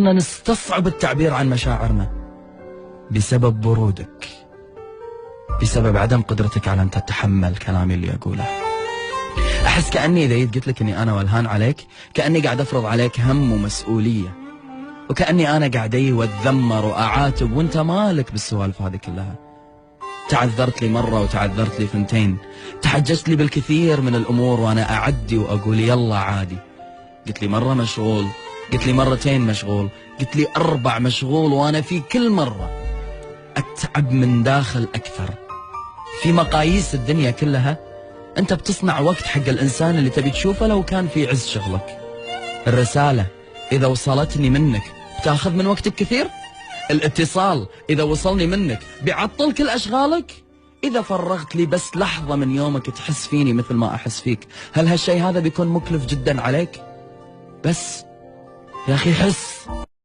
نستصعب التعبير عن مشاعرنا بسبب برودك، بسبب عدم قدرتك على أن تتحمل كلامي اللي أقوله. أحس كأني إذا قلت لك أني أنا ولهان عليك، كأني قاعد أفرض عليك هم ومسؤولية، وكأني أنا قاعد وأتذمر وأعاتب وأنت مالك بالسوالف هذه كلها. تعذرت لي مرة وتعذرت لي ثنتين، تحججت لي بالكثير من الأمور وأنا أعدي وأقول يلا عادي. قلت لي مرة مشغول، قلت لي مرتين مشغول، قلت لي 4 مشغول، وأنا في كل مرة أتعب من داخل أكثر. في مقاييس الدنيا كلها أنت بتصنع وقت حق الإنسان اللي تبي تشوفه لو كان في عز شغلك. الرسالة إذا وصلتني منك بتاخذ من وقتك كثير. الاتصال إذا وصلني منك بيعطل كل أشغالك. إذا فرغت لي بس لحظة من يومك تحس فيني مثل ما أحس فيك، هل هالشيء هذا بيكون مكلف جدا عليك؟ بس يا أخي حس.